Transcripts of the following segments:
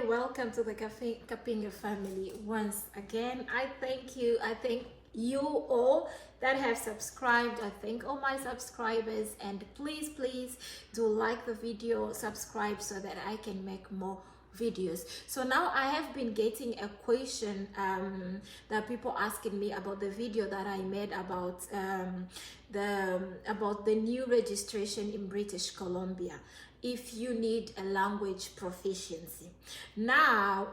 welcome to the Kapinga family. Once again, I thank you. I thank you all that have subscribed. I thank all my subscribers, and please do like the video, subscribe so that I can make more videos. So now I have been getting a question that people asking me about the video that I made about the new registration in British Columbia, if you need a language proficiency. Now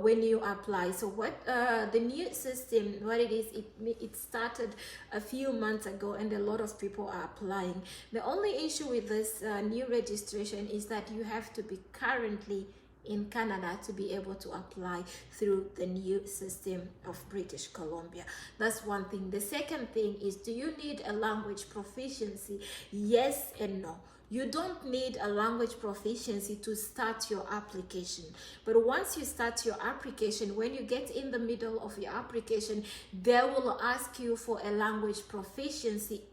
when you apply, so what the new system, what it is, it started a few months ago and a lot of people are applying. The only issue with this new registration is that you have to be currently in Canada to be able to apply through the new system of British Columbia. That's one thing. The second thing is, do you need a language proficiency? Yes and no. You don't need a language proficiency to start your application, but once you start your application, when you get in the middle of your application, they will ask you for a language proficiency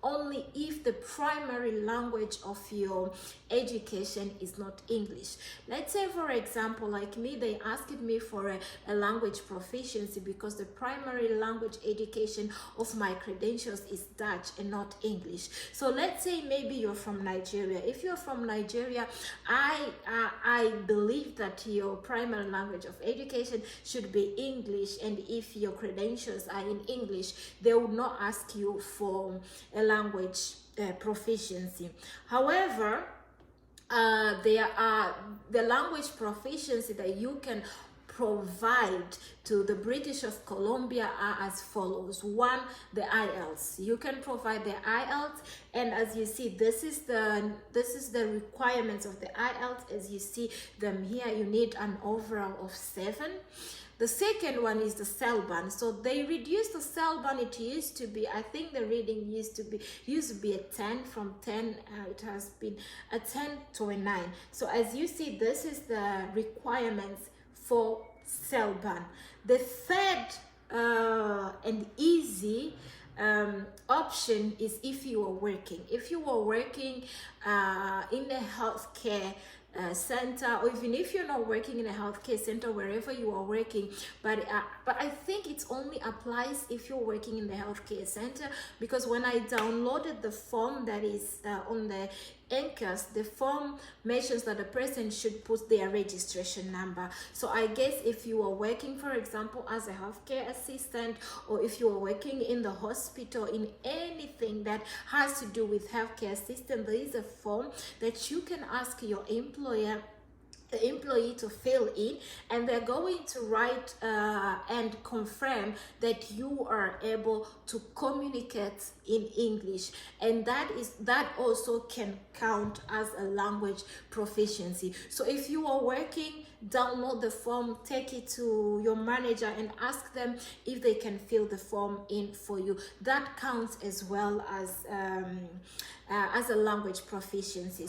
only if the primary language of your education is not English. Let's say, for example, like me, they asked me for a language proficiency because the primary language education of my credentials is Dutch and not English. So let's say maybe you're from Nigeria. If you're from Nigeria, I believe that your primary language of education should be English, and if your credentials are in English, they will not ask you for a language proficiency. However, there are the language proficiency that you can provide to the British of Columbia are as follows. One, the IELTS. You can provide the IELTS, and as you see, this is the requirements of the IELTS. As you see them here, you need an overall of 7. The second one is the Celban. So they reduced the Celban. It used to be, I think the reading used to be a 10. From 10 it has been a 10 to a 9. So as you see, this is the requirements for Celban. The third and easy option is if you are working. If you are working in a healthcare center, or even if you're not working in a healthcare center, wherever you are working, but I think it only applies if you're working in the healthcare center, because when I downloaded the form that is on the NNAS, the form mentions that the person should put their registration number. So I guess if you are working, for example, as a healthcare assistant, or if you are working in the hospital, in anything that has to do with healthcare assistant, there is a form that you can ask your employee to fill in, and they're going to write and confirm that you are able to communicate in English, and that also can count as a language proficiency. So if you are working, download the form, take it to your manager and ask them if they can fill the form in for you. That counts as well as a language proficiency.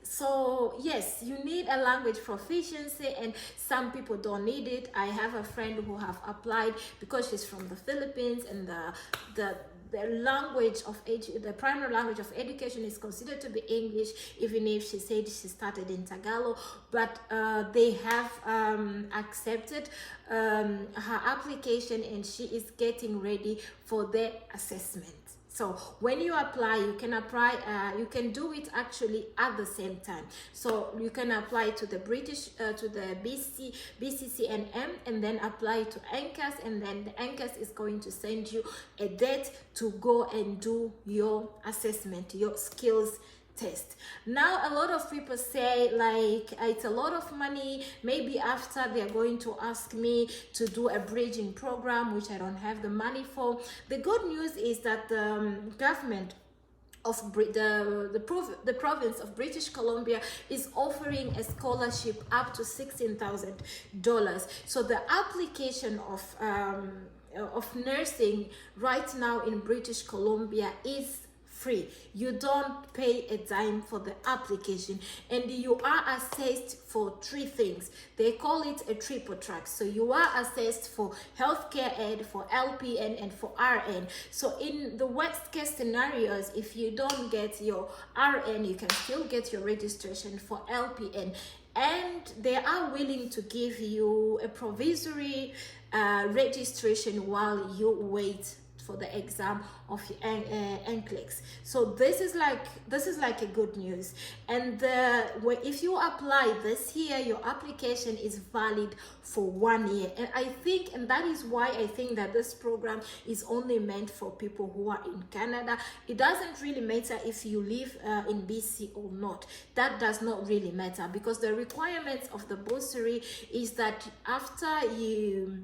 So yes, you need a language proficiency, and some people don't need it. I have a friend who have applied because she's from the Philippines, and the primary language of education is considered to be English, even if she said she started in Tagalog, but they have accepted her application, and she is getting ready for the assessment. So when you apply, you can do it actually at the same time. So you can apply to the British, to the BCCNM, and then apply to NNAS, and then the NNAS is going to send you a date to go and do your assessment, your skills test. Now a lot of people say, like, it's a lot of money. Maybe after they're going to ask me to do a bridging program, which I don't have the money for. The good news is that the government of the province of British Columbia is offering a scholarship up to $16,000. So the application of nursing right now in British Columbia is free. You don't pay a dime for the application, and you are assessed for 3 things. They call it a triple track. So you are assessed for healthcare aid, for LPN, and for RN. So in the worst case scenarios, if you don't get your RN, you can still get your registration for LPN. and they are willing to give you a provisory registration while you wait for the exam of your NCLEX. So this is like a good news. And if you apply this year, your application is valid for 1 year. And I think, and that is why I think that this program is only meant for people who are in Canada. It doesn't really matter if you live in BC or not. That does not really matter, because the requirements of the bursary is that after you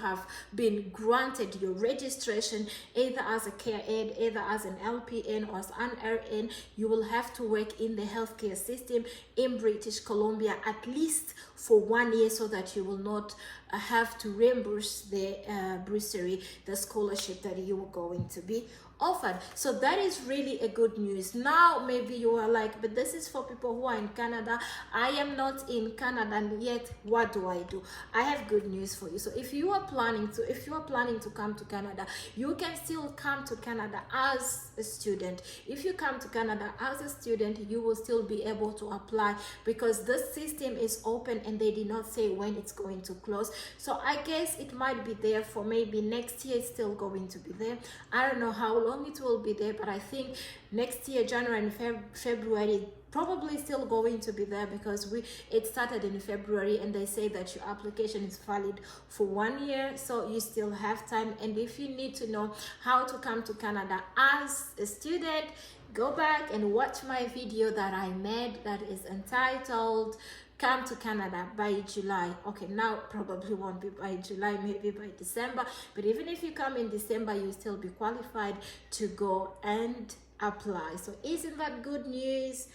have been granted your registration, either as a care aide, either as an LPN or as an RN, you will have to work in the healthcare system in British Columbia at least for 1 year, so that you will not have to reimburse the bursary, the scholarship that you are going to be offered. So that is really a good news. Now maybe you are like, but this is for people who are in Canada. I am not in Canada, and yet what do I do? I have good news for you. So if you are planning to come to Canada, you can still come to Canada as a student. If you come to Canada as a student, you will still be able to apply, because this system is open and they did not say when it's going to close. So I guess it might be there for maybe next year. It's still going to be there. I don't know how long it will be there, but I think next year, January and February, probably still going to be there, because it started in February and they say that your application is valid for 1 year, so you still have time. And if you need to know how to come to Canada as a student, go back and watch my video that I made that is entitled Come to Canada by July. Okay, now probably won't be by July, maybe by December, but even if you come in December, you'll still be qualified to go and apply. So isn't that good news?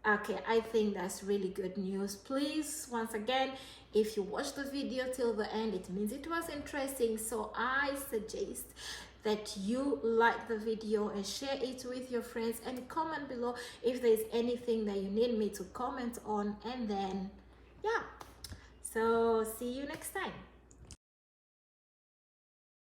Okay, I think that's really good news. Please, once again, if you watch the video till the end, it means it was interesting. So I suggest that you like the video and share it with your friends, and comment below if there's anything that you need me to comment on. And then yeah, so see you next time.